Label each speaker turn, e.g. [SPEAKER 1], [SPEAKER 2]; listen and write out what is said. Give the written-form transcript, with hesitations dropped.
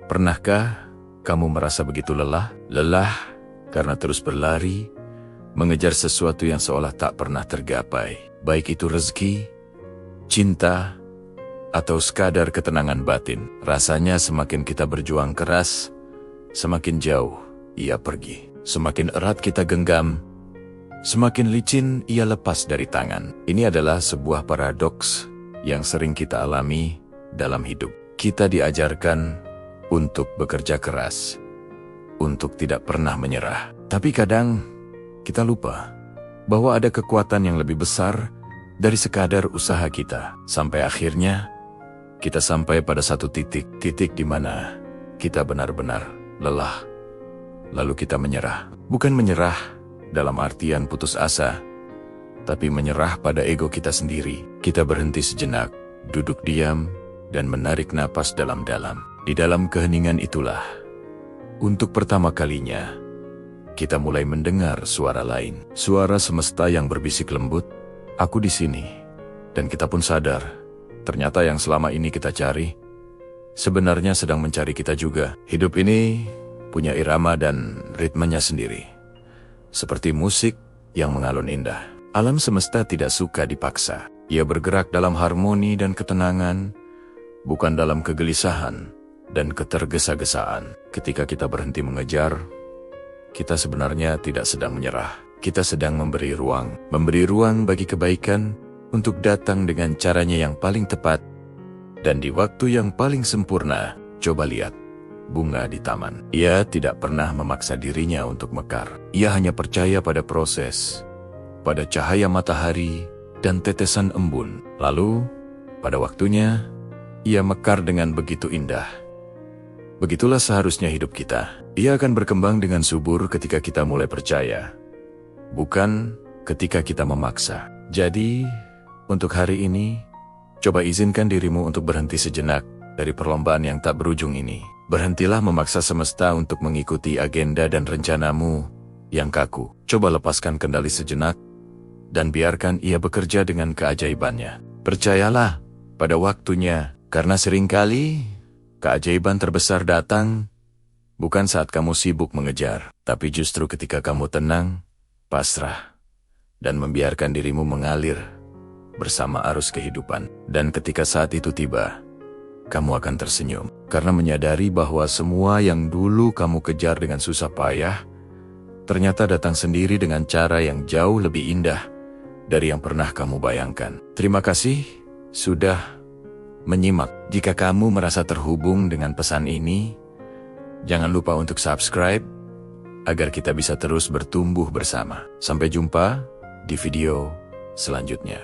[SPEAKER 1] Pernahkah kamu merasa begitu lelah? Lelah karena terus berlari, mengejar sesuatu yang seolah tak pernah tergapai. Baik itu rezeki, cinta, atau sekadar ketenangan batin. Rasanya semakin kita berjuang keras, semakin jauh ia pergi. Semakin erat kita genggam, semakin licin ia lepas dari tangan. Ini adalah sebuah paradoks yang sering kita alami dalam hidup. Kita diajarkan untuk bekerja keras, untuk tidak pernah menyerah. Tapi kadang kita lupa bahwa ada kekuatan yang lebih besar dari sekadar usaha kita. Sampai akhirnya kita sampai pada satu titik di mana kita benar-benar lelah. Lalu kita menyerah. Bukan menyerah dalam artian putus asa, tapi menyerah pada ego kita sendiri. Kita berhenti sejenak, duduk diam, dan menarik napas dalam-dalam. Di dalam keheningan itulah, untuk pertama kalinya, kita mulai mendengar suara lain. Suara semesta yang berbisik lembut, "Aku di sini." Dan kita pun sadar, ternyata yang selama ini kita cari, sebenarnya sedang mencari kita juga. Hidup ini punya irama dan ritmenya sendiri. Seperti musik yang mengalun indah. Alam semesta tidak suka dipaksa. Ia bergerak dalam harmoni dan ketenangan, bukan dalam kegelisahan dan ketergesa-gesaan. Ketika kita berhenti mengejar, kita sebenarnya tidak sedang menyerah. Kita sedang memberi ruang bagi kebaikan untuk datang dengan caranya yang paling tepat dan di waktu yang paling sempurna. Coba lihat bunga di taman. Ia tidak pernah memaksa dirinya untuk mekar. Ia hanya percaya pada proses, pada cahaya matahari dan tetesan embun. Lalu, pada waktunya, ia mekar dengan begitu indah. Begitulah seharusnya hidup kita. Ia akan berkembang dengan subur ketika kita mulai percaya, bukan ketika kita memaksa. Jadi, untuk hari ini, coba izinkan dirimu untuk berhenti sejenak dari perlombaan yang tak berujung ini. Berhentilah memaksa semesta untuk mengikuti agenda dan rencanamu yang kaku. Coba lepaskan kendali sejenak dan biarkan ia bekerja dengan keajaibannya. Percayalah pada waktunya, karena seringkali keajaiban terbesar datang bukan saat kamu sibuk mengejar, tapi justru ketika kamu tenang, pasrah, dan membiarkan dirimu mengalir bersama arus kehidupan. Dan ketika saat itu tiba, kamu akan tersenyum, karena menyadari bahwa semua yang dulu kamu kejar dengan susah payah, ternyata datang sendiri dengan cara yang jauh lebih indah dari yang pernah kamu bayangkan. Terima kasih sudah menyimak. Jika kamu merasa terhubung dengan pesan ini, jangan lupa untuk subscribe agar kita bisa terus bertumbuh bersama. Sampai jumpa di video selanjutnya.